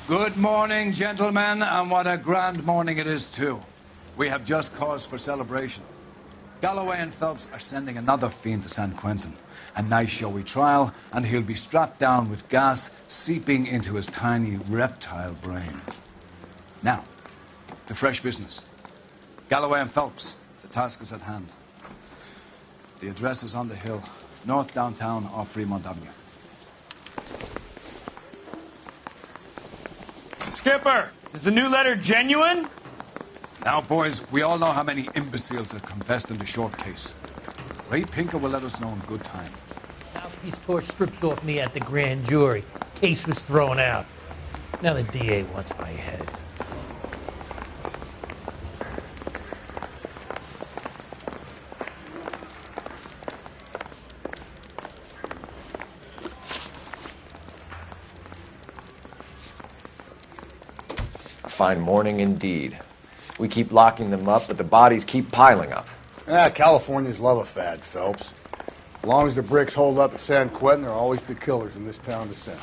Good morning, gentlemen, and what a grand morning it is, too. We have just cause for celebration. Galloway and Phelps are sending another fiend to San Quentin. A nice showy trial, and he'll be strapped down with gas seeping into his tiny reptile brain. Now, to fresh business. Galloway and Phelps, the task is at hand. The address is on the hill, north downtown off Fremont Avenue. Skipper, is the new letter genuine? Now, boys, we all know how many imbeciles have confessed in the short case. Ray Pinker will let us know in good time. Mouthpiece tore strips off me at the grand jury. Case was thrown out. Now the DA wants my head. A fine morning indeed. We keep locking them up, but the bodies keep piling up. Californians love a fad, Phelps. As long as the bricks hold up at San Quentin, there'll always be killers in this town to send.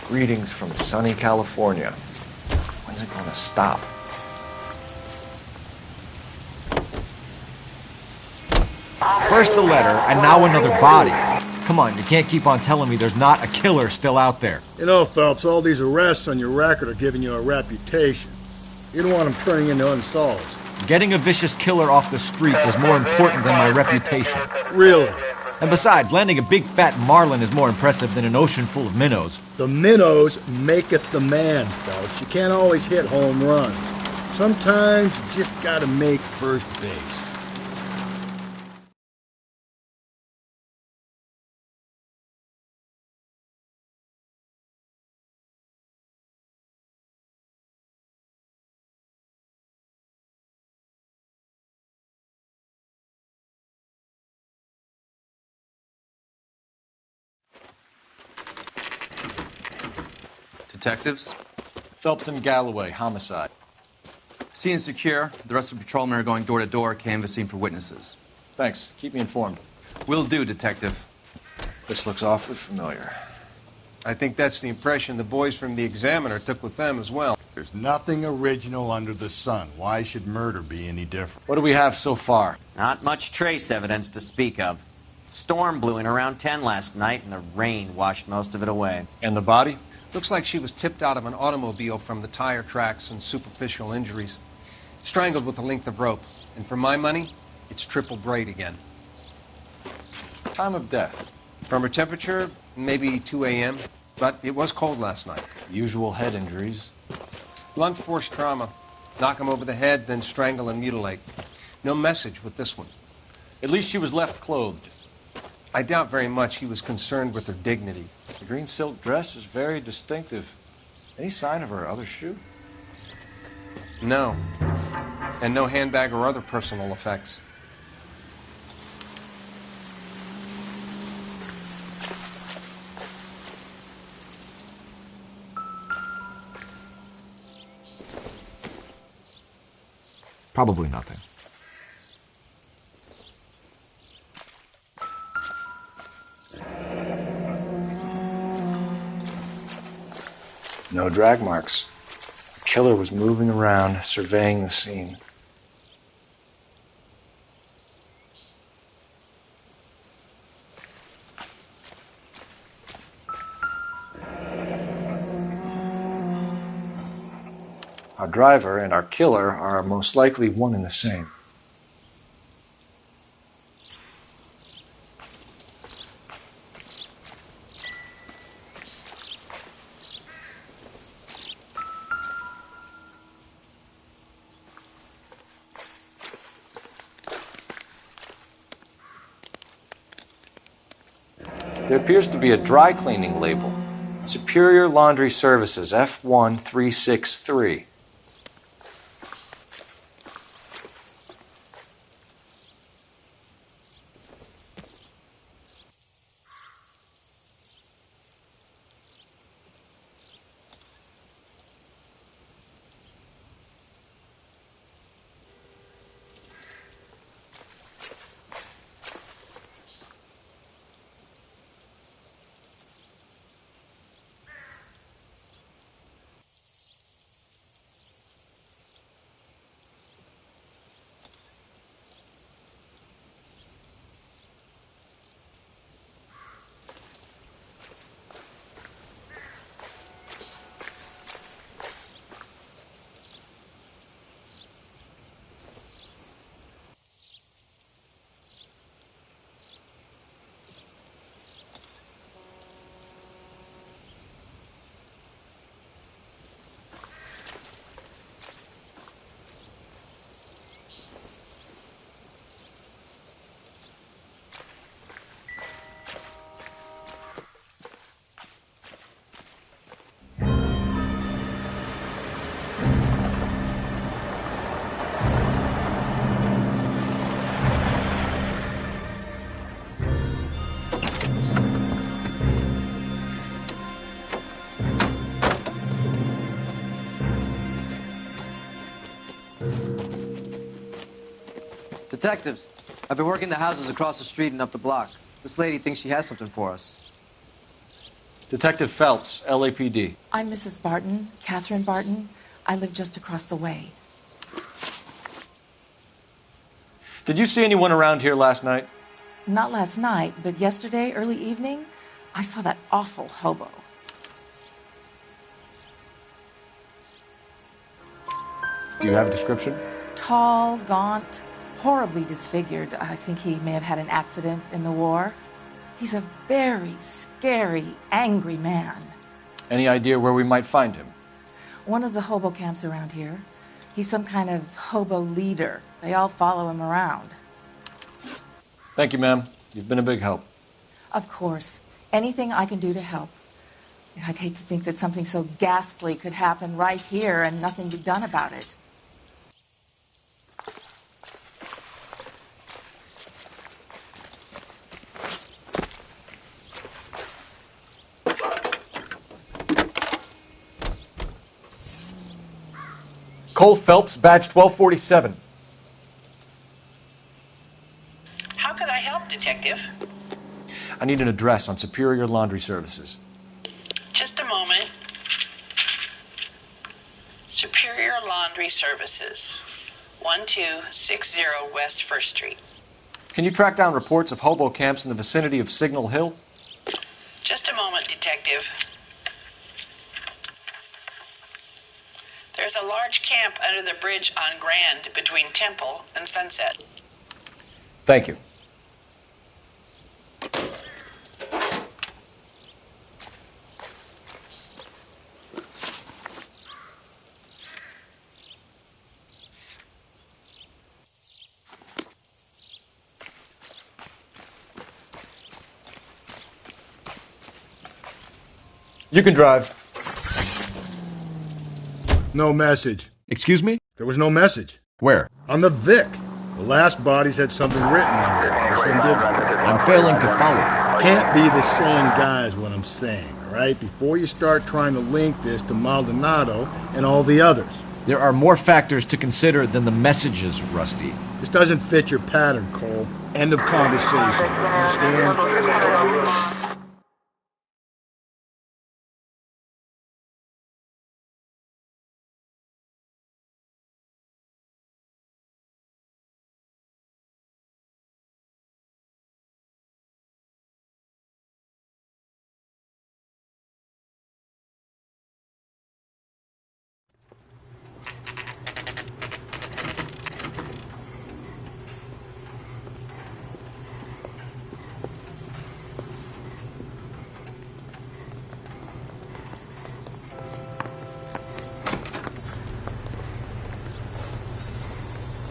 Greetings from sunny California. When's it going to stop? First the letter, and now another body. Come on, you can't keep on telling me there's not a killer still out there. You know, Phelps, all these arrests on your record are giving you a reputation. You don't want them turning into unsolveds. Getting a vicious killer off the streets is more important than my reputation. Really? And besides, landing a big fat marlin is more impressive than an ocean full of minnows. The minnows maketh the man, Phelps. You can't always hit home runs. Sometimes you just gotta make first base. Detectives? Phelps and Galloway, homicide. Scene is secure. The rest of the patrolmen are going door to door, canvassing for witnesses. Thanks. Keep me informed. Will do, Detective. This looks awfully familiar. I think that's the impression the boys from the Examiner took with them as well. There's nothing original under the sun. Why should murder be any different? What do we have so far? Not much trace evidence to speak of. Storm blew in around 10 last night, and the rain washed most of it away. And the body? Looks like she was tipped out of an automobile from the tire tracks and superficial injuries. Strangled with a length of rope. And for my money, it's triple braid again. Time of death? From her temperature, maybe 2 a.m., but it was cold last night. Usual head injuries. Blunt force trauma. Knock him over the head, then strangle and mutilate. No message with this one. At least she was left clothed. I doubt very much he was concerned with her dignity. The green silk dress is very distinctive. Any sign of her other shoe? No. And no handbag or other personal effects. Probably nothing. No drag marks. The killer was moving around, surveying the scene. Our driver and our killer are most likely one and the same. There appears to be a dry cleaning label. Superior Laundry Services, F1363. Detectives, I've been working the houses across the street and up the block. This lady thinks she has something for us. Detective Phelps, LAPD. I'm Mrs. Barton, Catherine Barton. I live just across the way. Did you see anyone around here last night? Not last night, but yesterday, early evening, I saw that awful hobo. Do you have a description? Tall, gaunt, horribly disfigured. I think he may have had an accident in the war. He's a very scary, angry man. Any idea where we might find him? One of the hobo camps around here. He's some kind of hobo leader. They all follow him around. Thank you, ma'am. You've been a big help. Of course. Anything I can do to help. I'd hate to think that something so ghastly could happen right here and nothing be done about it. Cole Phelps, badge 1247. How can I help, Detective? I need an address on Superior Laundry Services. Just a moment. Superior Laundry Services, 1260 West 1st Street. Can you track down reports of hobo camps in the vicinity of Signal Hill? Just a moment, Detective. There's a large camp under the bridge on Grand between Temple and Sunset. Thank you. You can drive. No message. Excuse me? There was no message. Where? On the Vic. The last bodies had something written on it. This one didn't. I'm failing to follow. Can't be the same guy is what I'm saying, all right? Before you start trying to link this to Maldonado and all the others. There are more factors to consider than the messages, Rusty. This doesn't fit your pattern, Cole. End of conversation. Understand?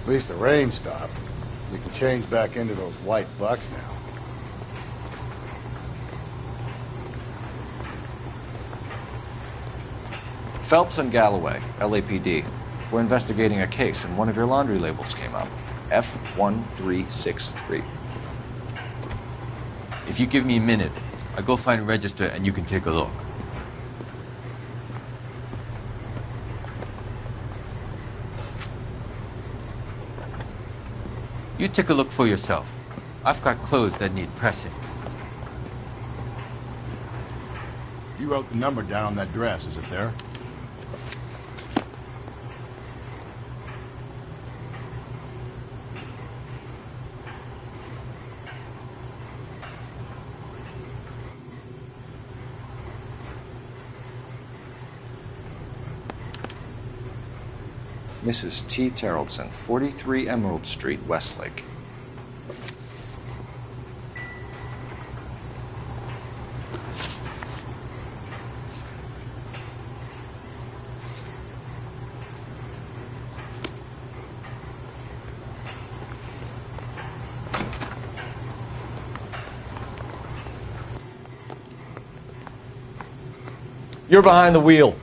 At least the rain stopped. You can change back into those white bucks now. Phelps and Galloway, LAPD. We're investigating a case and one of your laundry labels came up. F1363. If you give me a minute, I'll go find a register and you can take a look. You take a look for yourself. I've got clothes that need pressing. You wrote the number down on that dress, is it there? Mrs. T. Terrellson, 43 Emerald Street, Westlake. You're behind the wheel.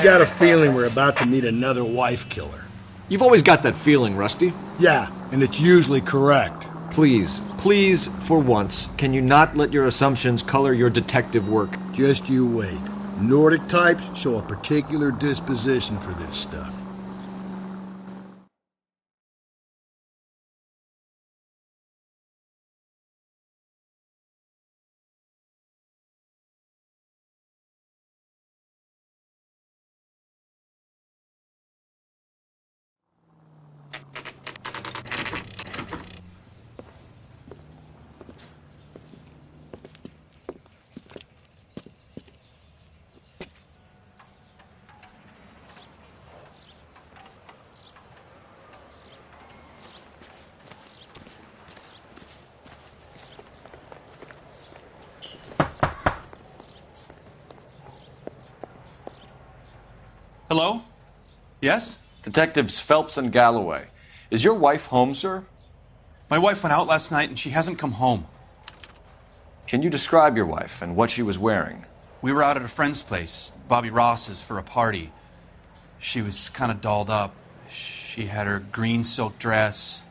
I've got a feeling we're about to meet another wife killer. You've always got that feeling, Rusty. Yeah, and it's usually correct. Please, please, for once, can you not let your assumptions color your detective work? Just you wait. Nordic types show a particular disposition for this stuff. Hello? Yes? Detectives Phelps and Galloway. Is your wife home, sir? My wife went out last night and she hasn't come home. Can you describe your wife and what she was wearing? We were out at a friend's place, Bobby Ross's, for a party. She was kind of dolled up. She had her green silk dress,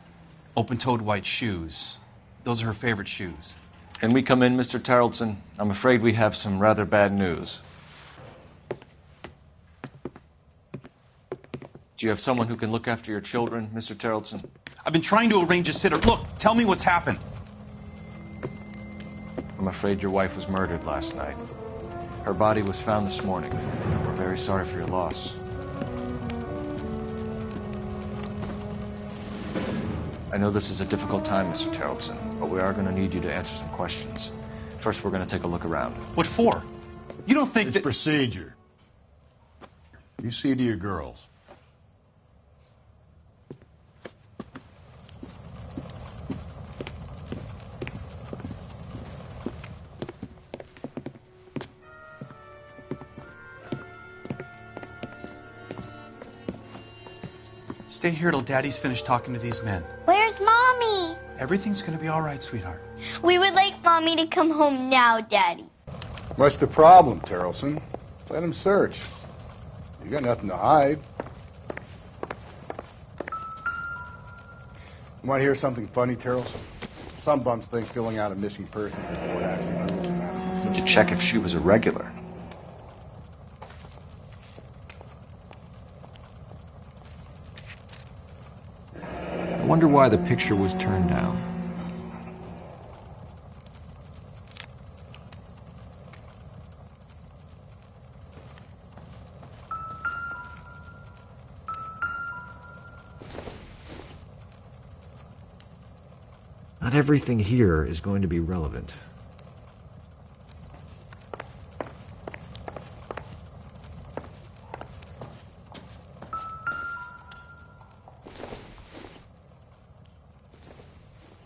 open-toed white shoes. Those are her favorite shoes. Can we come in, Mr. Tarleton? I'm afraid we have some rather bad news. Do you have someone who can look after your children, Mr. Tarleton? I've been trying to arrange a sitter. Look, tell me what's happened. I'm afraid your wife was murdered last night. Her body was found this morning. We're very sorry for your loss. I know this is a difficult time, Mr. Tarleton, but we are going to need you to answer some questions. First, we're going to take a look around. What for? You don't think it's that... procedure. You see to your girls. Stay here till Daddy's finished talking to these men. Where's Mommy? Everything's gonna be all right, sweetheart. We would like Mommy to come home now, Daddy. What's the problem, Tarleton? Let him search. You got nothing to hide. You want to hear something funny, Tarleton? Some bums think filling out a missing persons report actually matters. Did you check if she was a regular? I wonder why the picture was turned down. Not everything here is going to be relevant.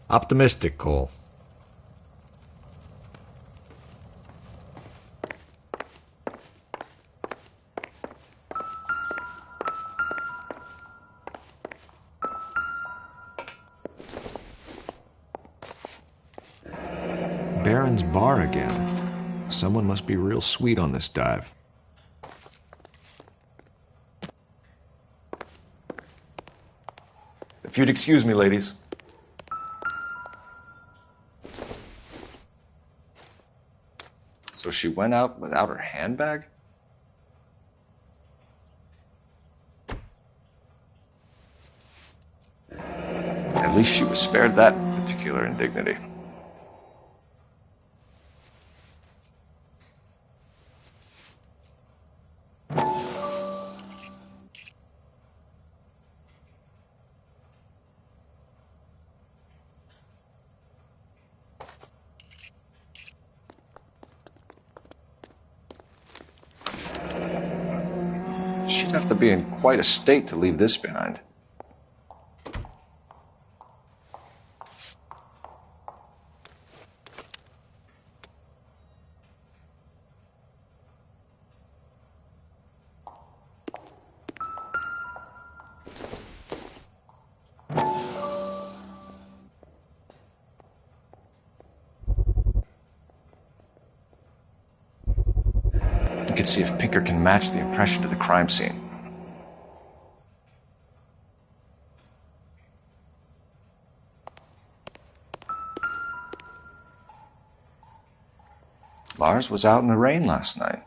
Optimistic, Cole. Baron's bar again. Someone must be real sweet on this dive. If you'd excuse me, ladies. So she went out without her handbag? At least she was spared that particular indignity. She'd have to be in quite a state to leave this behind. We could see if Pinker can match the impression to the crime scene. Lars was out in the rain last night.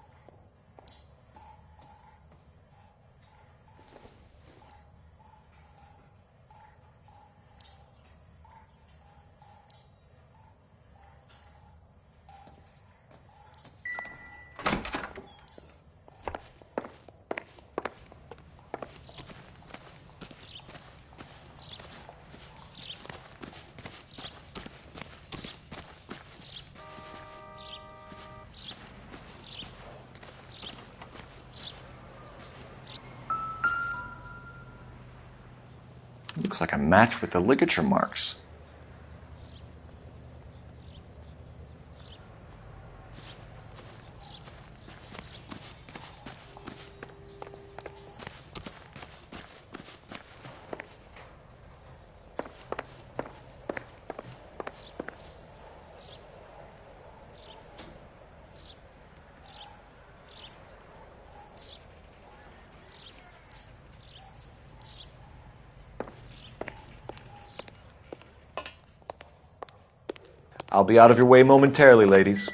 Looks like a match with the ligature marks. I'll be out of your way momentarily, ladies.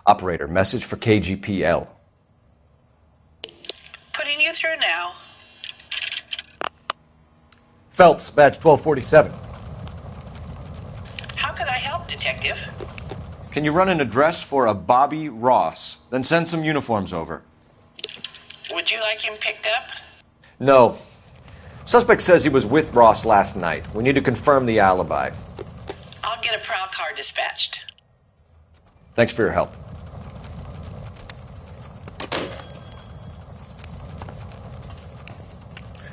Operator, message for KGPL. Putting you through now. Phelps, badge 1247. How could I help, Detective? Can you run an address for a Bobby Ross? Then send some uniforms over. Would you like him picked up? No. Suspect says he was with Ross last night. We need to confirm the alibi. I'll get a prowl car dispatched. Thanks for your help.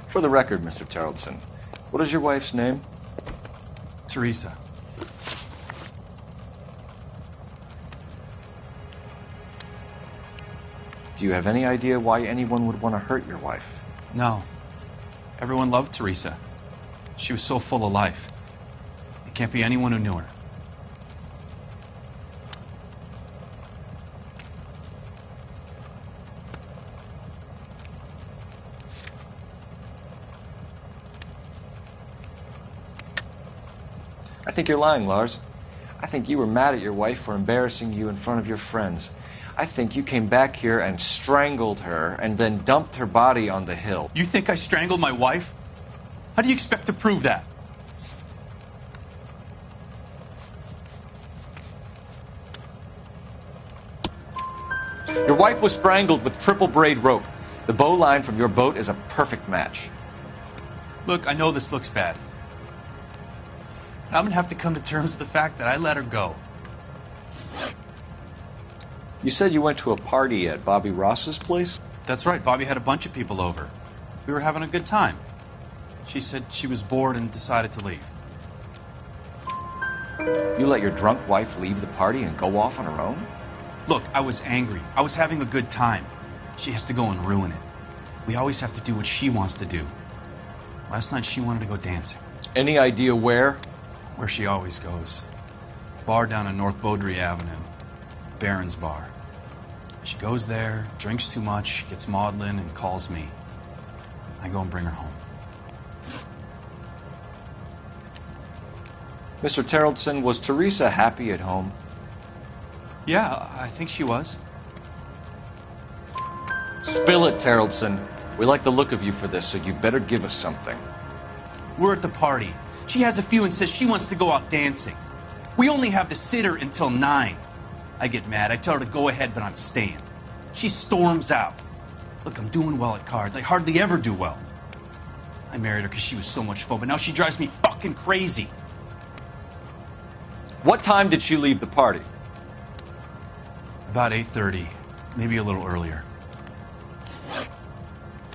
For the record, Mr. Terrellson, what is your wife's name? Teresa. Do you have any idea why anyone would want to hurt your wife? No. Everyone loved Teresa. She was so full of life. It can't be anyone who knew her. I think you're lying, Lars. I think you were mad at your wife for embarrassing you in front of your friends. I think you came back here and strangled her and then dumped her body on the hill. You think I strangled my wife? How do you expect to prove that? Your wife was strangled with triple braid rope. The bow line from your boat is a perfect match. Look, I know this looks bad. I'm gonna have to come to terms with the fact that I let her go. You said you went to a party at Bobby Ross's place? That's right, Bobby had a bunch of people over. We were having a good time. She said she was bored and decided to leave. You let your drunk wife leave the party and go off on her own? Look, I was angry. I was having a good time. She has to go and ruin it. We always have to do what she wants to do. Last night she wanted to go dancing. Any idea where? Where she always goes. Bar down on North Beaudry Avenue. Barron's Bar. She goes there, drinks too much, gets maudlin, and calls me. I go and bring her home. Mr. Terrellson, was Teresa happy at home? Yeah, I think she was. Spill it, Terrellson. We like the look of you for this, so you better give us something. We're at the party. She has a few and says she wants to go out dancing. We only have the sitter until 9. I get mad. I tell her to go ahead, but I'm staying. She storms out. Look, I'm doing well at cards. I hardly ever do well. I married her because she was so much fun, but now she drives me fucking crazy. What time did she leave the party? About 8:30, maybe a little earlier.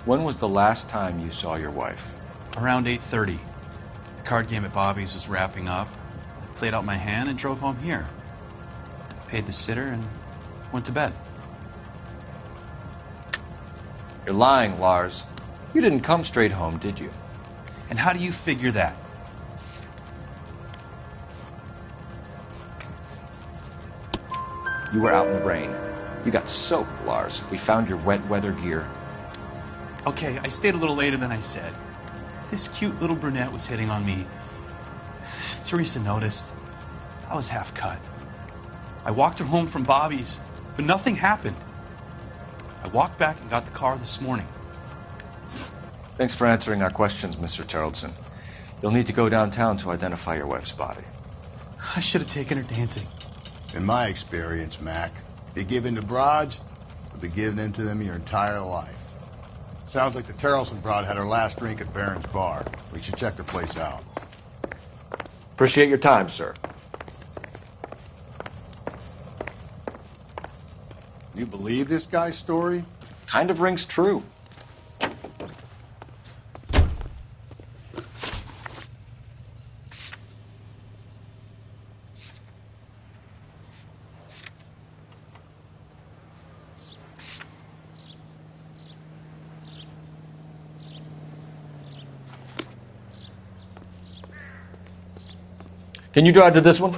When was the last time you saw your wife? Around 8:30. The card game at Bobby's was wrapping up. I played out my hand and drove home here. Paid the sitter and went to bed. You're lying, Lars. You didn't come straight home, did you? And how do you figure that? You were out in the rain. You got soaked, Lars. We found your wet weather gear. Okay, I stayed a little later than I said. This cute little brunette was hitting on me. Teresa noticed. I was half cut. I walked her home from Bobby's, but nothing happened. I walked back and got the car this morning. Thanks for answering our questions, Mr. Tarleton. You'll need to go downtown to identify your wife's body. I should have taken her dancing. In my experience, Mac, be given to broads, you'll be given into them your entire life. Sounds like the Tarleton broad had her last drink at Barron's Bar. We should check the place out. Appreciate your time, sir. You believe this guy's story? Kind of rings true. Can you drive to this one?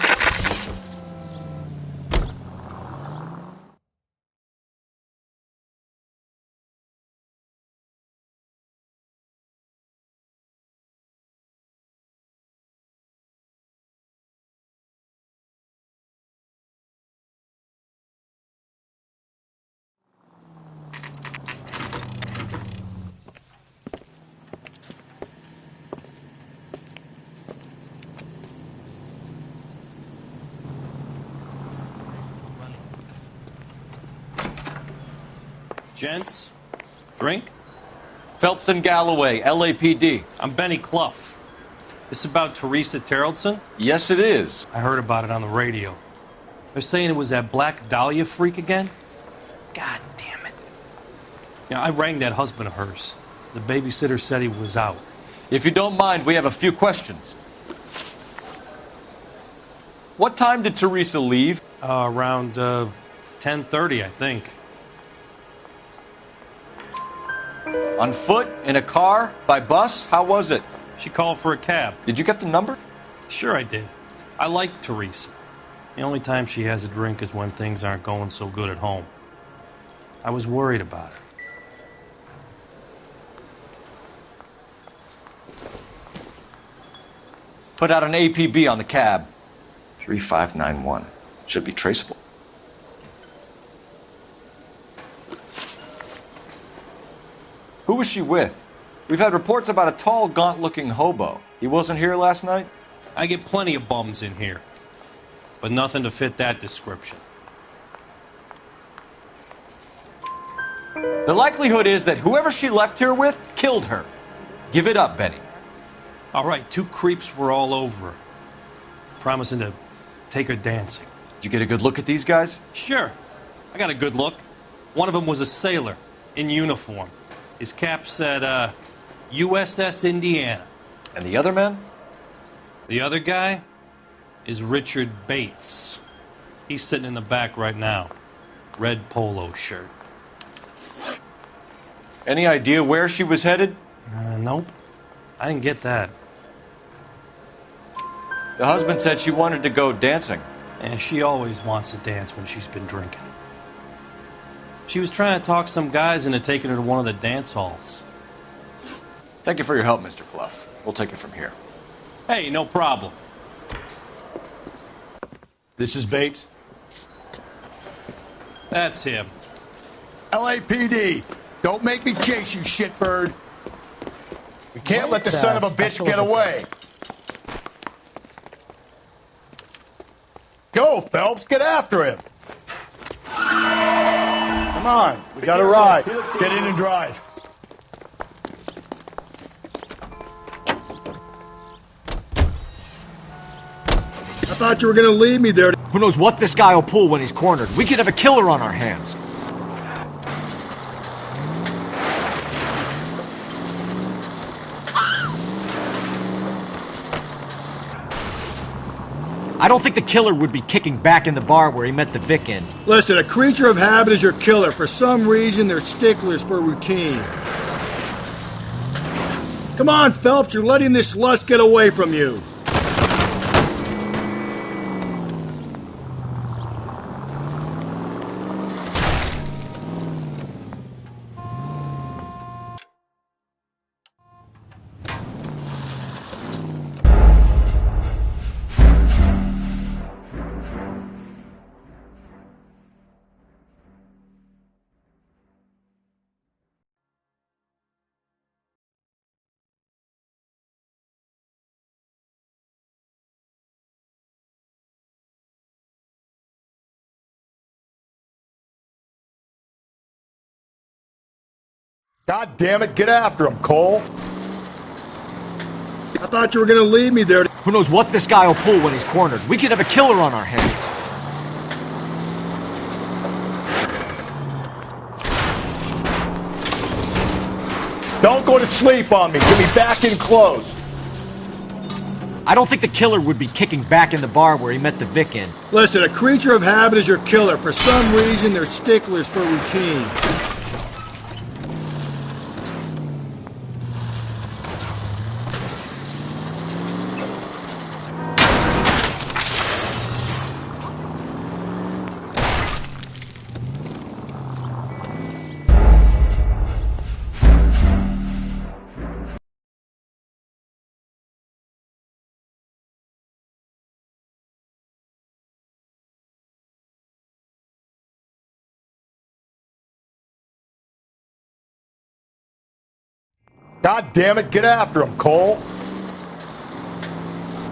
Gents, drink? Phelps and Galloway, LAPD. I'm Benny Clough. This about Teresa Tarleton? Yes, it is. I heard about it on the radio. They're saying it was that Black Dahlia freak again? God damn it. Yeah, I rang that husband of hers. The babysitter said he was out. If you don't mind, we have a few questions. What time did Teresa leave? Around 10:30, I think. On foot? In a car? By bus? How was it? She called for a cab. Did you get the number? Sure I did. I like Teresa. The only time she has a drink is when things aren't going so good at home. I was worried about her. Put out an APB on the cab. 3591. Should be traceable. Who was she with? We've had reports about a tall, gaunt-looking hobo. He wasn't here last night? I get plenty of bums in here, but nothing to fit that description. The likelihood is that whoever she left here with killed her. Give it up, Benny. All right, two creeps were all over her, promising to take her dancing. You get a good look at these guys? Sure. I got a good look. One of them was a sailor in uniform. His cap said, USS Indiana. And the other man? The other guy is Richard Bates. He's sitting in the back right now. Red polo shirt. Any idea where she was headed? Nope. I didn't get that. The husband said she wanted to go dancing. Yeah, she always wants to dance when she's been drinking. She was trying to talk some guys into taking her to one of the dance halls. Thank you for your help, Mr. Clough. We'll take it from here. Hey, no problem. This is Bates. That's him. LAPD, don't make me chase you, shitbird. We can't let the son of a bitch get away. Go, Phelps, get after him. Come on, we got a ride. Get in and drive. I thought you were gonna leave me there. Who knows what this guy will pull when he's cornered? We could have a killer on our hands. I don't think the killer would be kicking back in the bar where he met the Vic in. Listen, a creature of habit is your killer. For some reason, they're sticklers for routine. Come on, Phelps, you're letting this lust get away from you. God damn it, get after him, Cole. I thought you were gonna leave me there. Who knows what this guy will pull when he's cornered? We could have a killer on our hands. Don't go to sleep on me. Get me back in close. I don't think the killer would be kicking back in the bar where he met the Vic in. Listen, a creature of habit is your killer. For some reason, they're sticklers for routine. God damn it, get after him, Cole.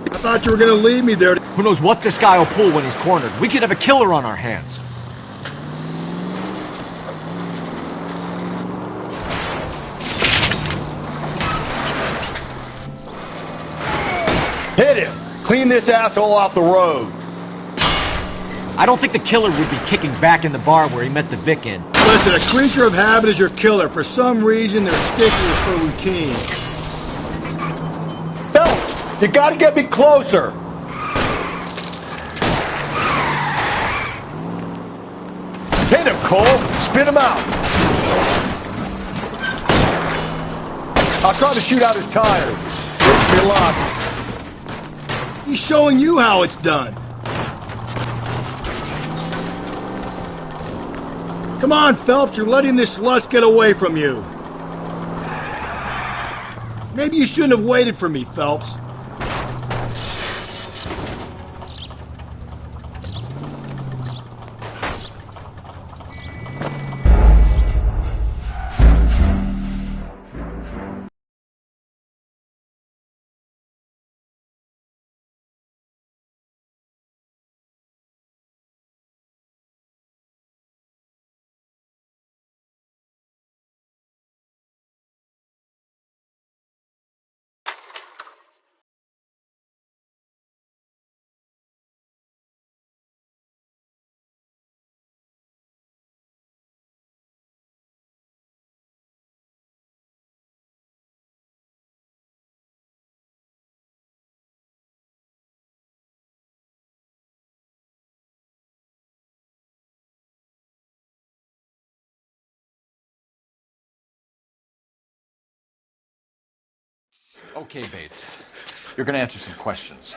I thought you were gonna leave me there. Who knows what this guy will pull when he's cornered? We could have a killer on our hands. Hit him. Clean this asshole off the road. I don't think the killer would be kicking back in the bar where he met the Vic in. Listen, a creature of habit is your killer. For some reason, they're sticklers for routine. Phelps, you gotta get me closer. Hit him, Cole. Spin him out. I'll try to shoot out his tires. Wish me luck. He's showing you how it's done. Come on, Phelps, you're letting this lust get away from you. Maybe you shouldn't have waited for me, Phelps. Okay, Bates. You're gonna answer some questions.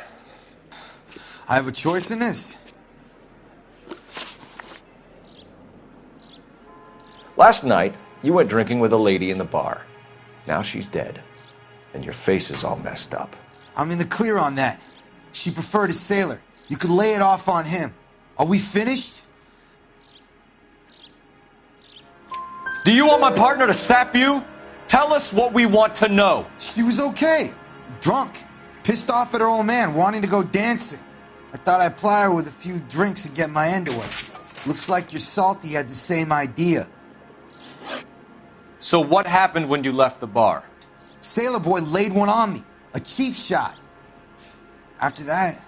I have a choice in this. Last night, you went drinking with a lady in the bar. Now she's dead. And your face is all messed up. I'm in the clear on that. She preferred a sailor. You could lay it off on him. Are we finished? Do you want my partner to sap you? Tell us what we want to know. She was okay. Drunk. Pissed off at her old man, wanting to go dancing. I thought I'd ply her with a few drinks and get my end away. Looks like your Salty had the same idea. So what happened when you left the bar? Sailor boy laid one on me. A cheap shot. After that,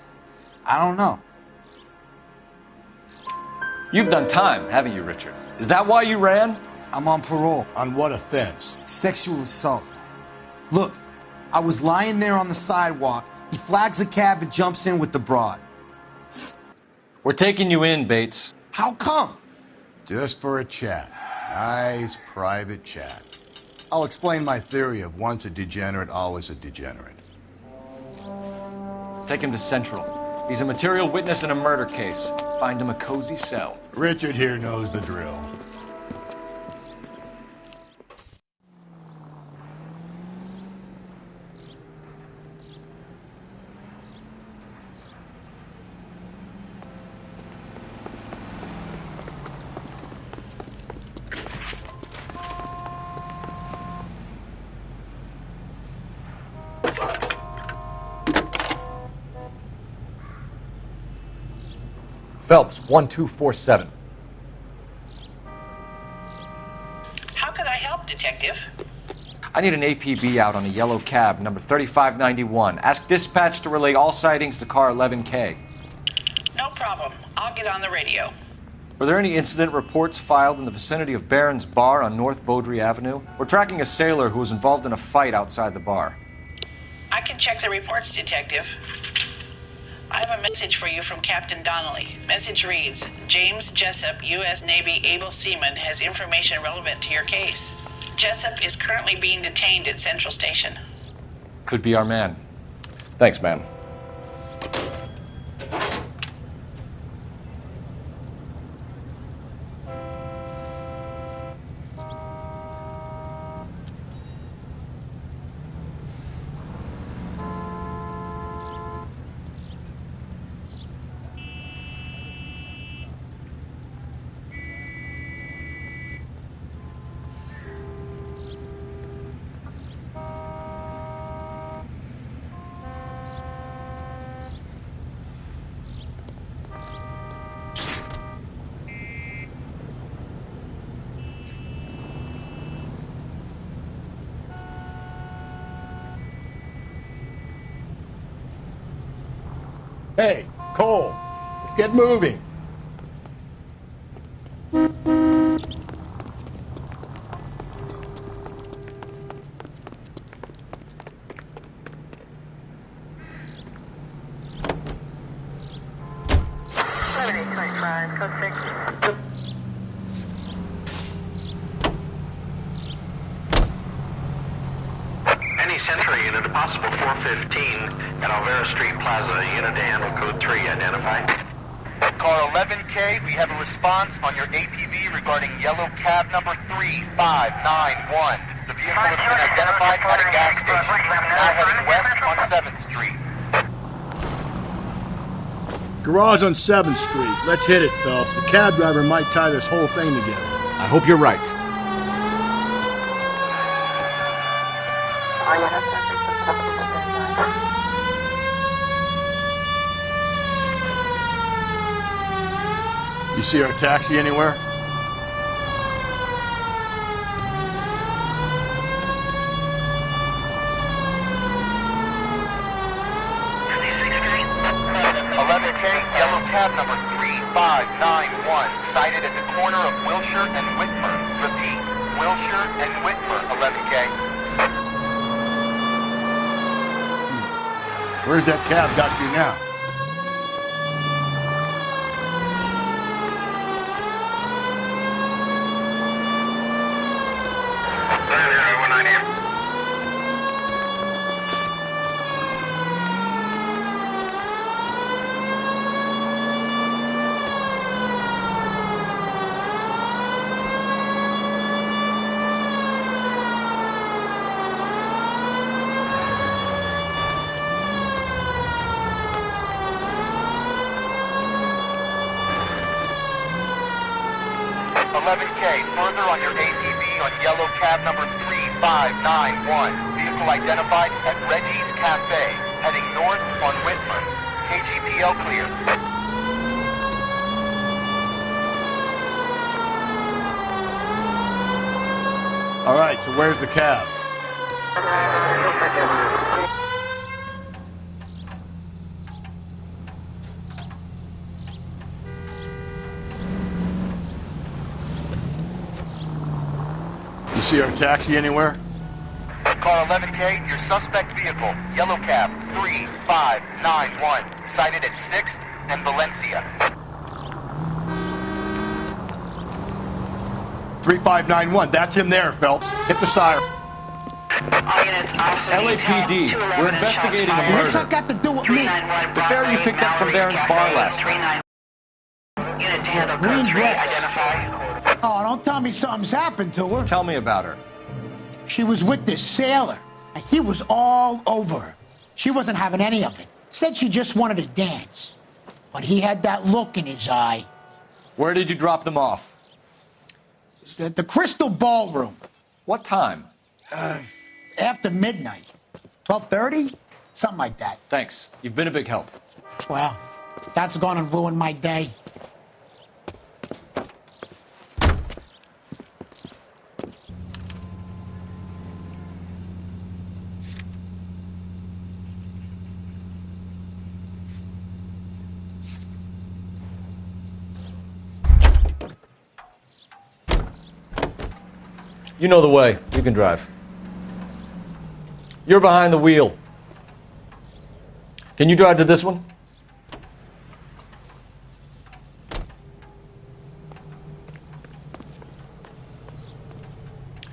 I don't know. You've done time, haven't you, Richard? Is that why you ran? I'm on parole. On what offense? Sexual assault. Look, I was lying there on the sidewalk. He flags a cab and jumps in with the broad. We're taking you in, Bates. How come? Just for a chat. Nice private chat. I'll explain my theory of once a degenerate, always a degenerate. Take him to Central. He's a material witness in a murder case. Find him a cozy cell. Richard here knows the drill. Phelps, 1247. How could I help, Detective? I need an APB out on a yellow cab, number 3591. Ask dispatch to relay all sightings to car 11K. No problem. I'll get on the radio. Were there any incident reports filed in the vicinity of Barron's Bar on North Beaudry Avenue? We're tracking a sailor who was involved in a fight outside the bar. I can check the reports, Detective. I have a message for you from Captain Donnelly. Message reads, James Jessup, U.S. Navy able seaman, has information relevant to your case. Jessup is currently being detained at Central Station. Could be our man. Thanks, man. Hey, Cole, let's get moving. Any Century unit, a possible 415 at Alvera Street Plaza, unit to handle code 3, identify. Car 11K, we have a response on your APB regarding yellow cab number 3591. The vehicle has been identified at a gas station, now heading west on 7th Street. Garage on 7th Street. Let's hit it, Phelps. The cab driver might tie this whole thing together. I hope you're right. You see our taxi anywhere? Yellow cab number 3591, sighted at the corner of Wilshire and Whitmer. Repeat, Wilshire and Whitmer, 11K. Where's that cab got you now? Further on your APB on yellow cab number 3591. Vehicle identified at Reggie's Cafe, heading north on Whitman. KGPL clear. All right, so where's the cab? You see our taxi anywhere? Car 11K, your suspect vehicle, yellow cab 3591, sighted at 6th and Valencia. 3591, that's him there, Phelps. Hit the siren. LAPD, we're investigating a murder. What's that got to do with me? The fare you picked up from Barron's Bar last night. Green dress. Oh, don't tell me something's happened to her. Tell me about her. She was with this sailor, and he was all over her. She wasn't having any of it. Said she just wanted to dance. But he had that look in his eye. Where did you drop them off? It's at the Crystal Ballroom. What time? After midnight. 12:30? Something like that. Thanks. You've been a big help. Well, that's gonna ruin my day. You know the way. You can drive. You're behind the wheel. Can you drive to this one?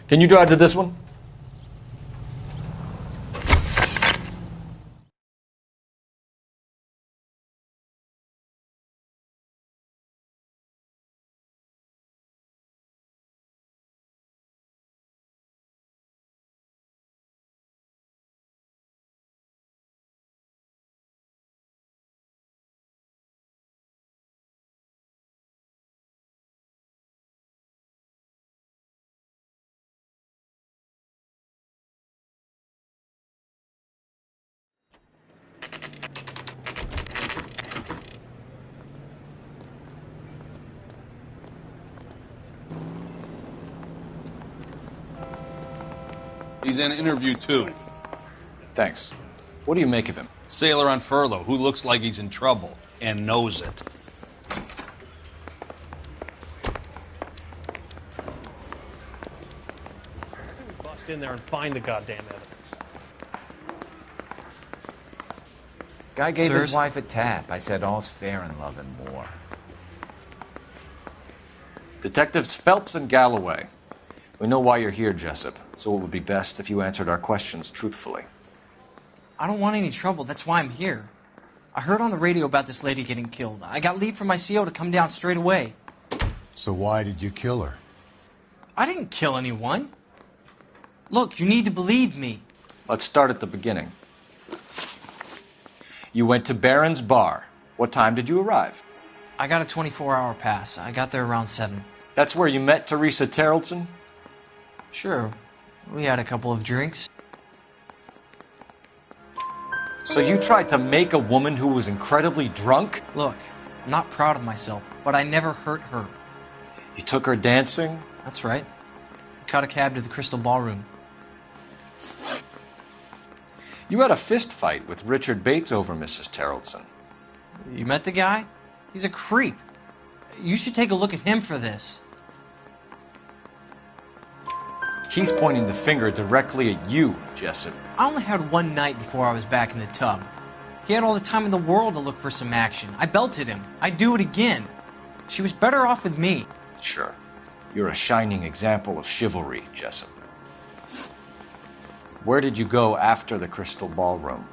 Can you drive to this one? He's in interview 2. Thanks. What do you make of him? Sailor on furlough who looks like he's in trouble and knows it. Bust in there and find the goddamn evidence. Guy gave Sirs? his wife a tap. I said all's fair in love and war. Detectives Phelps and Galloway. We know why you're here, Jessup, so it would be best if you answered our questions truthfully. I don't want any trouble. That's why I'm here. I heard on the radio about this lady getting killed. I got leave from my CO to come down straight away. So why did you kill her? I didn't kill anyone. Look, you need to believe me. Let's start at the beginning. You went to Barron's Bar. What time did you arrive? I got a 24-hour pass. I got there around 7. That's where you met Teresa Terrelson? Sure. We had a couple of drinks. So you tried to make a woman who was incredibly drunk? Look, I'm not proud of myself, but I never hurt her. You took her dancing? That's right. We caught a cab to the Crystal Ballroom. You had a fist fight with Richard Bates over Mrs. Terrelson. You met the guy? He's a creep. You should take a look at him for this. He's pointing the finger directly at you, Jessup. I only had one night before I was back in the tub. He had all the time in the world to look for some action. I belted him. I'd do it again. She was better off with me. Sure. You're a shining example of chivalry, Jessup. Where did you go after the Crystal Ballroom?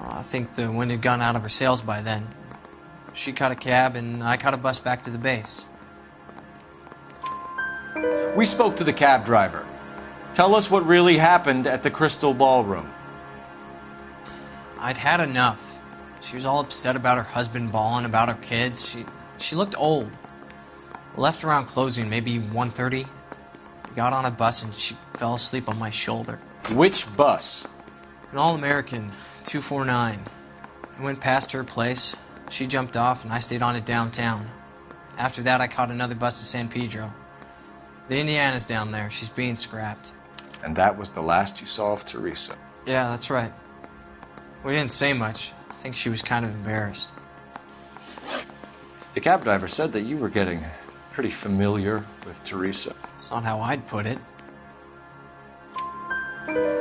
I think the wind had gone out of her sails by then. She caught a cab and I caught a bus back to the base. We spoke to the cab driver. Tell us what really happened at the Crystal Ballroom. I'd had enough. She was all upset about her husband bawling about her kids. She looked old. Left around closing, maybe 1:30. Got on a bus and she fell asleep on my shoulder. Which bus? An All-American, 249. I went past her place. She jumped off and I stayed on it downtown. After that, I caught another bus to San Pedro. The Indiana's down there. She's being scrapped. And that was the last you saw of Teresa? Yeah, that's right. We didn't say much. I think she was kind of embarrassed. The cab driver said that you were getting pretty familiar with Teresa. That's not how I'd put it.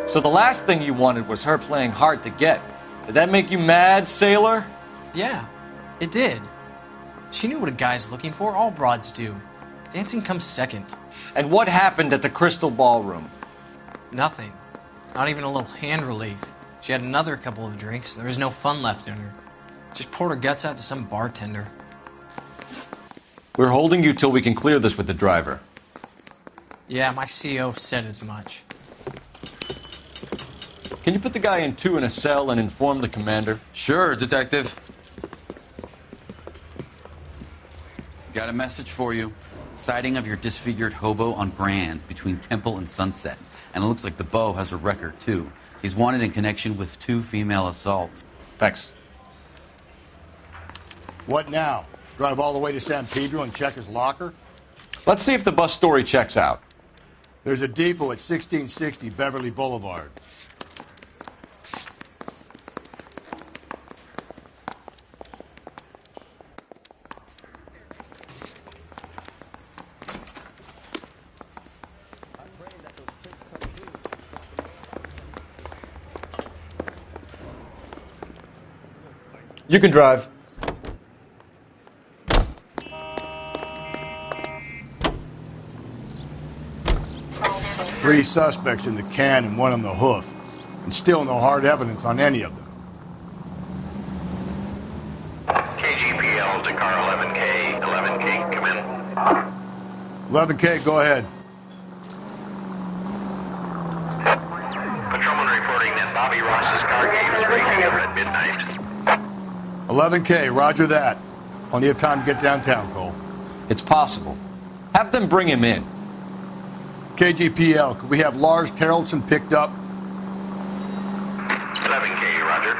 So the last thing you wanted was her playing hard to get. Did that make you mad, sailor? Yeah, it did. She knew what a guy's looking for. All broads do. Dancing comes second. And what happened at the Crystal Ballroom? Nothing. Not even a little hand relief. She had another couple of drinks. There was no fun left in her. Just poured her guts out to some bartender. We're holding you till we can clear this with the driver. Yeah, my CO said as much. Can you put the guy in 2 in a cell and inform the commander? Sure, Detective. Got a message for you. Sighting of your disfigured hobo on Grand between Temple and Sunset. And it looks like the beau has a record, too. He's wanted in connection with 2 female assaults. Thanks. What now? Drive all the way to San Pedro and check his locker? Let's see if the bus story checks out. There's a depot at 1660 Beverly Boulevard. You can drive. Three suspects in the can and one on the hoof. And still no hard evidence on any of them. KGPL to car 11K. 11K, come in. 11K, go ahead. Patrolman reporting that Bobby Ross's car gate was breaking up at midnight. 11K, roger that. Plenty of time to get downtown, Cole. It's possible. Have them bring him in. KGPL, could we have Lars Terrelson picked up? 11K, roger.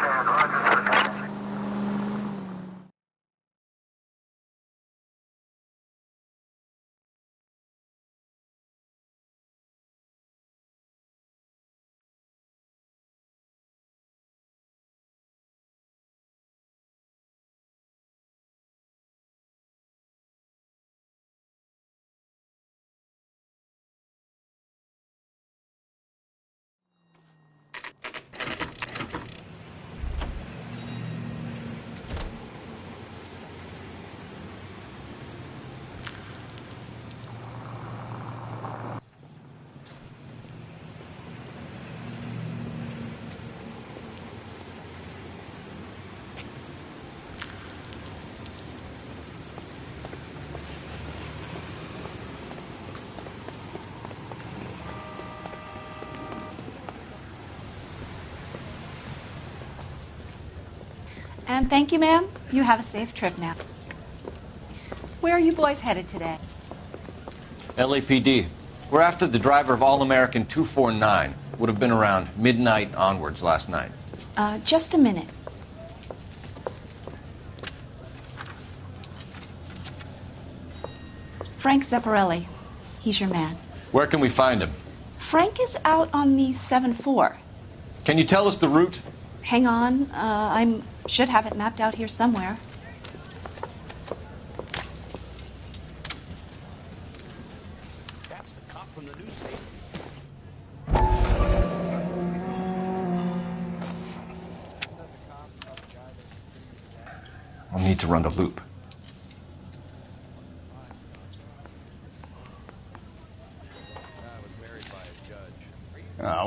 And thank you, ma'am. You have a safe trip now. Where are you boys headed today? LAPD. We're after the driver of All-American 249. Would have been around midnight onwards last night. Just a minute. Frank Zepparelli. He's your man. Where can we find him? Frank is out on the 7-4. Can you tell us the route? Hang on. I should have it mapped out here somewhere. That's the cop from the newspaper. I'll need to run the loop.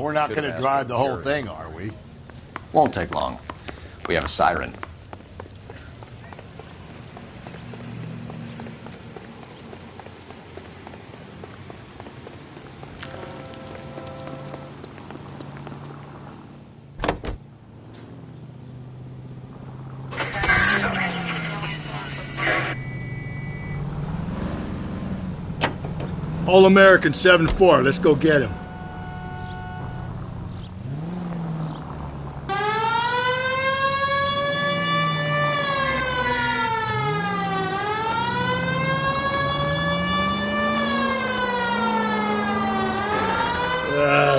We're not going to drive the whole thing, are we? Won't take long. We have a siren. All-American 7-4. Let's go get him.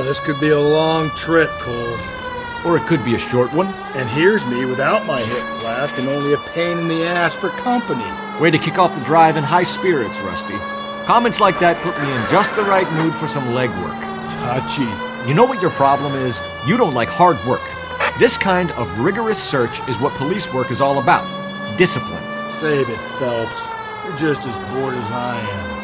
This could be a long trip, Cole. Or it could be a short one. And here's me without my hip flask and only a pain in the ass for company. Way to kick off the drive in high spirits, Rusty. Comments like that put me in just the right mood for some legwork. Touchy. You know what your problem is? You don't like hard work. This kind of rigorous search is what police work is all about. Discipline. Save it, Phelps. You're just as bored as I am.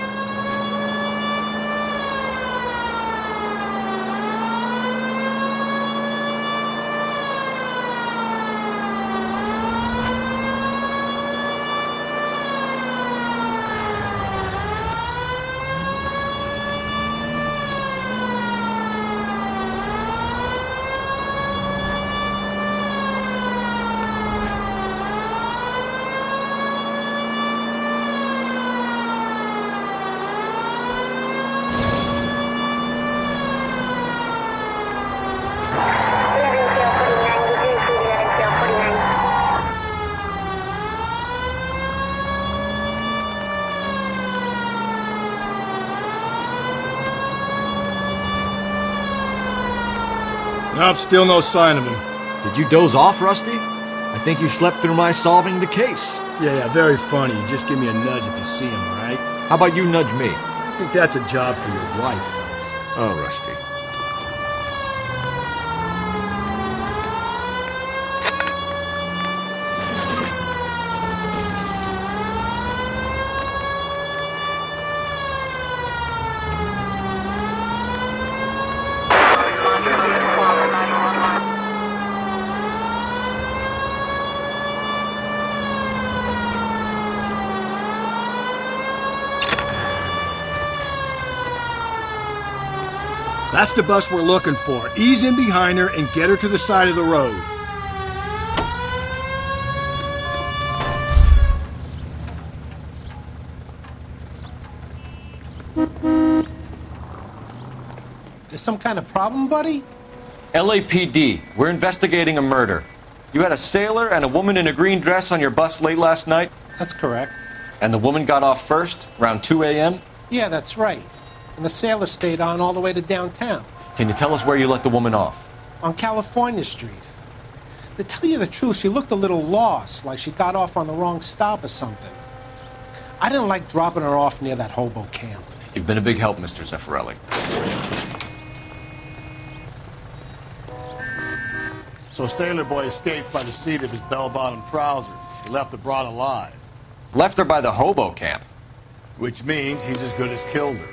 Nope, still no sign of him. Did you doze off, Rusty? I think you slept through my solving the case. Yeah, very funny. Just give me a nudge if you see him, all right? How about you nudge me? I think that's a job for your wife, Phelps. Oh, Rusty. That's the bus we're looking for. Ease in behind her and get her to the side of the road. There's some kind of problem, buddy? LAPD, we're investigating a murder. You had a sailor and a woman in a green dress on your bus late last night? That's correct. And the woman got off first, around 2 a.m.? Yeah, that's right. And the sailor stayed on all the way to downtown. Can you tell us where you let the woman off? On California Street. To tell you the truth, she looked a little lost, like she got off on the wrong stop or something. I didn't like dropping her off near that hobo camp. You've been a big help, Mr. Zeffirelli. So Sailor Boy escaped by the seat of his bell-bottom trousers. He left the broad alive. Left her by the hobo camp. Which means he's as good as killed her.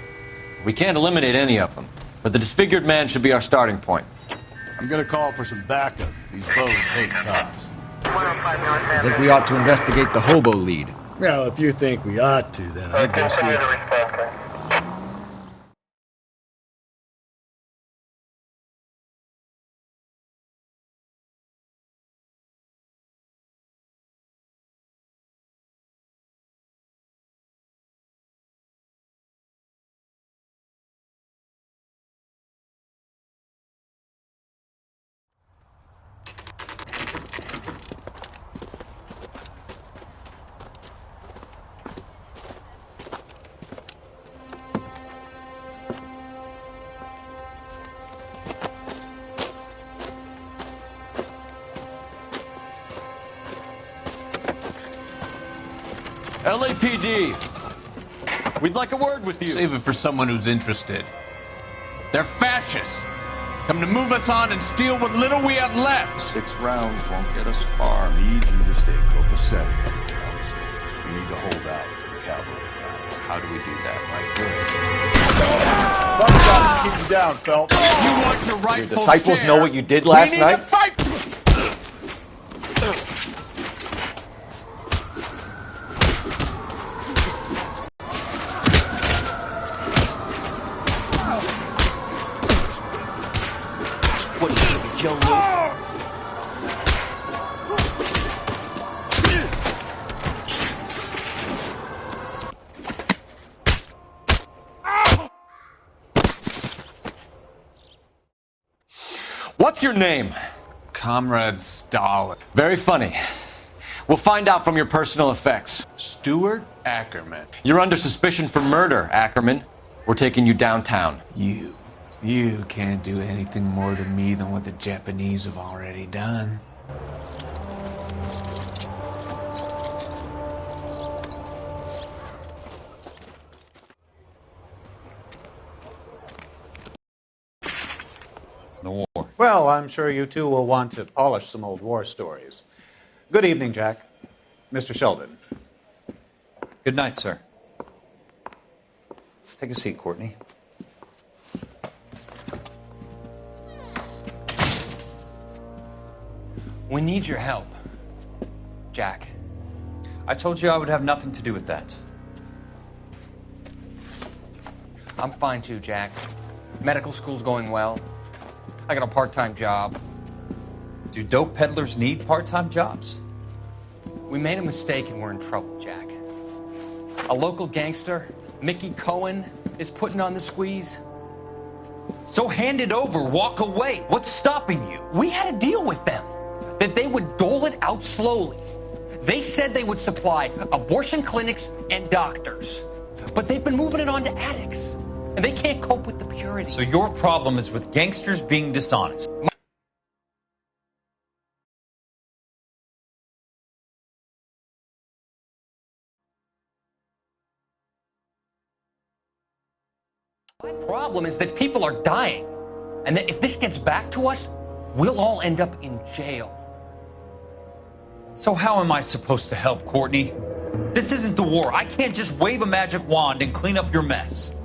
We can't eliminate any of them, but the disfigured man should be our starting point. I'm gonna call for some backup. These bows hate cops. I think we ought to investigate the hobo lead. Well, if you think we ought to, then I guess we... LAPD, we'd like a word with you. Save it for someone who's interested. They're fascists. Come to move us on and steal what little we have left. 6 rounds won't get us far. I need you to stay copacetic, Phelps. You need to hold out to the cavalry battle. How do we do that? Like this. Keep him down, Phelps. You want your rightful Your disciples share. know what you did last night? We need to fight. What's your name? Comrade Stalin. Very funny. We'll find out from your personal effects. Stuart Ackerman. You're under suspicion for murder, Ackerman. We're taking you downtown. You can't do anything more to me than what the Japanese have already done. The war. Well, I'm sure you two will want to polish some old war stories. Good evening, Jack. Mr. Sheldon. Good night, sir. Take a seat, Courtney. We need your help, Jack. I told you I would have nothing to do with that. I'm fine too, Jack. Medical school's going well. I got a part-time job. Do dope peddlers need part-time jobs? We made a mistake and we're in trouble, Jack. A local gangster, Mickey Cohen, is putting on the squeeze. So hand it over, walk away. What's stopping you? We had a deal with them that they would dole it out slowly. They said they would supply abortion clinics and doctors, but they've been moving it on to addicts, and they can't cope with the purity. So your problem is with gangsters being dishonest. My problem is that people are dying, and that if this gets back to us, we'll all end up in jail. So how am I supposed to help, Courtney? This isn't the war. I can't just wave a magic wand and clean up your mess.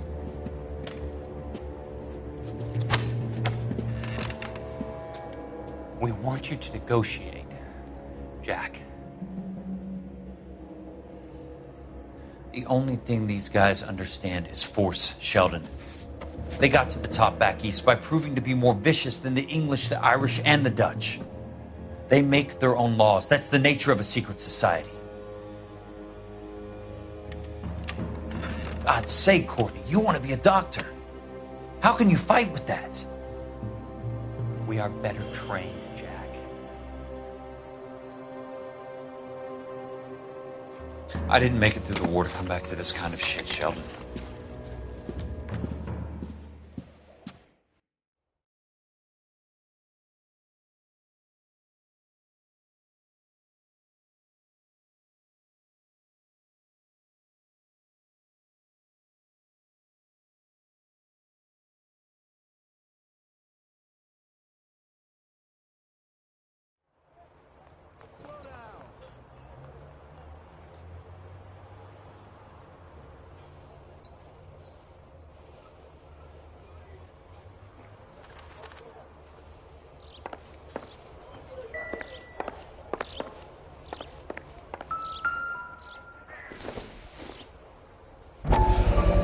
We want you to negotiate, Jack. The only thing these guys understand is force, Sheldon. They got to the top back east by proving to be more vicious than the English, the Irish, and the Dutch. They make their own laws. That's the nature of a secret society. For God's sake, Courtney, you want to be a doctor. How can you fight with that? We are better trained, Jack. I didn't make it through the war to come back to this kind of shit, Sheldon.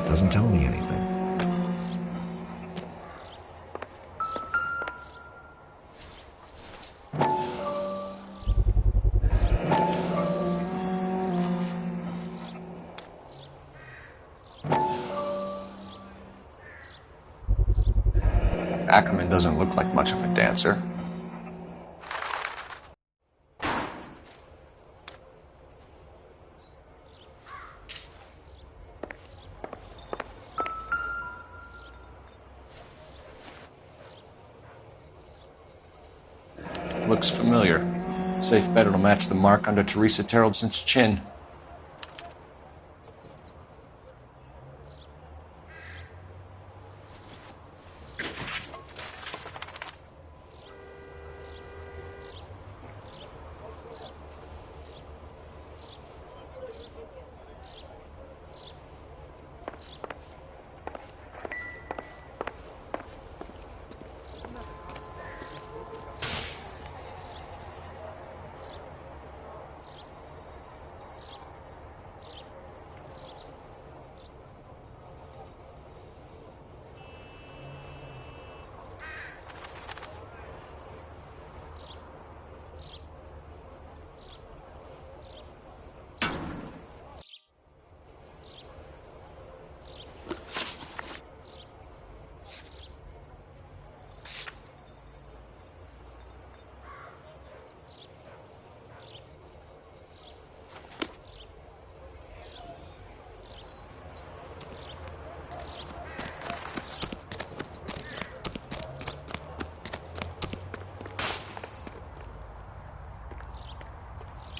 Doesn't tell me anything. Ackerman doesn't look like much of a dancer. Looks familiar. Safe bet it'll match the mark under Teresa Terrelson's chin.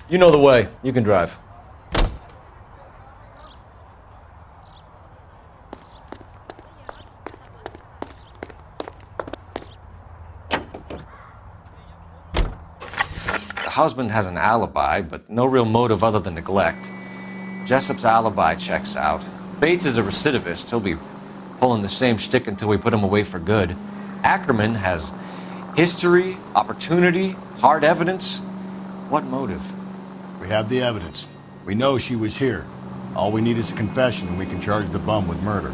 You know the way. You can drive. The husband has an alibi, but no real motive other than neglect. Jessup's alibi checks out. Bates is a recidivist. He'll be pulling the same shtick until we put him away for good. Ackerman has history, opportunity, hard evidence. What motive? We have the evidence. We know she was here. All we need is a confession and we can charge the bum with murder.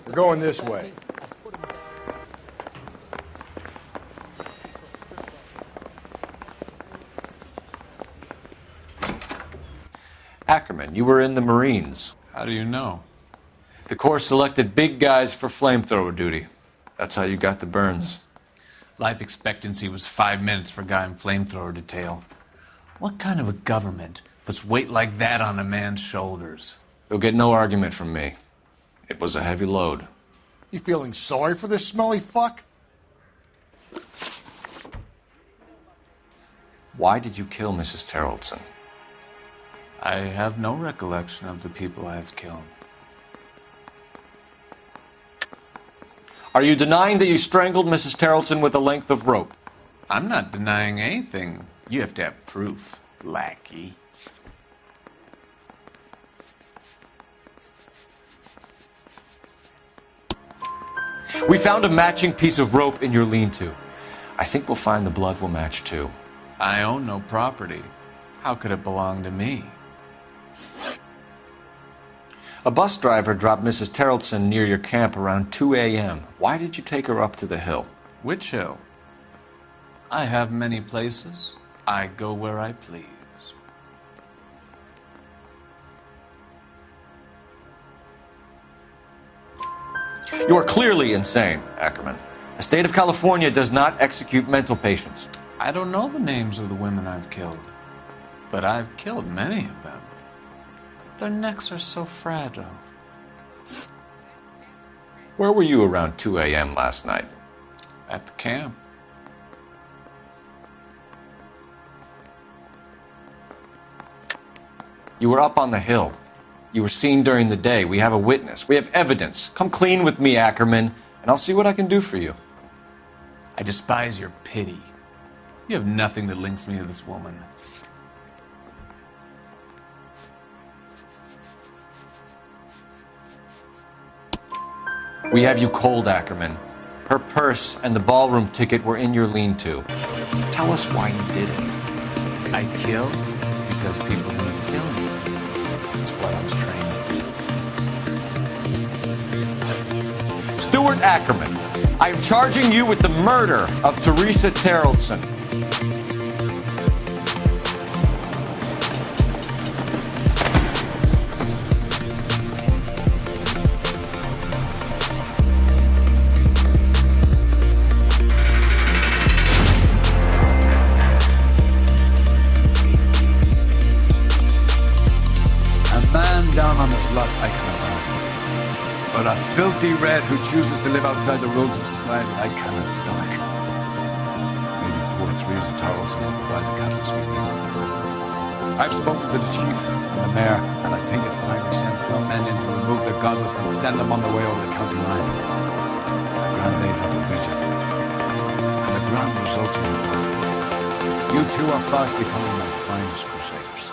We're going this way. Ackerman, you were in the Marines. How do you know? The Corps selected big guys for flamethrower duty. That's how you got the burns. Life expectancy was 5 minutes for a guy in flamethrower detail. What kind of a government puts weight like that on a man's shoulders? You'll get no argument from me. It was a heavy load. You feeling sorry for this smelly fuck? Why did you kill Mrs. Terrelson? I have no recollection of the people I have killed. Are you denying that you strangled Mrs. Terrelson with a length of rope? I'm not denying anything. You have to have proof, lackey. We found a matching piece of rope in your lean-to. I think we'll find the blood will match too. I own no property. How could it belong to me? A bus driver dropped Mrs. Terrelson near your camp around 2 a.m. Why did you take her up to the hill? Which hill? I have many places. I go where I please. You are clearly insane, Ackerman. The state of California does not execute mental patients. I don't know the names of the women I've killed, but I've killed many of them. Their necks are so fragile. Where were you around 2 a.m. last night? At the camp. You were up on the hill. You were seen during the day. We have a witness. We have evidence. Come clean with me, Ackerman, and I'll see what I can do for you. I despise your pity. You have nothing that links me to this woman. We have you cold, Ackerman. Her purse and the ballroom ticket were in your lean-to. Tell us why you did it. I kill because people need killing. That's what I was trained to do. Stuart Ackerman, I am charging you with the murder of Teresa Terrelson. Down on his luck, I cannot argue. But a filthy red who chooses to live outside the rules of society, I cannot stomach. Maybe poor Teresa Tarleton will provide the cattle sweeping. I've spoken to the chief and the mayor, and I think it's time we send some men in to remove the godless and send them on their way over the county line. Grand they have a vision. And the grand results will be. You two are fast becoming my finest crusaders.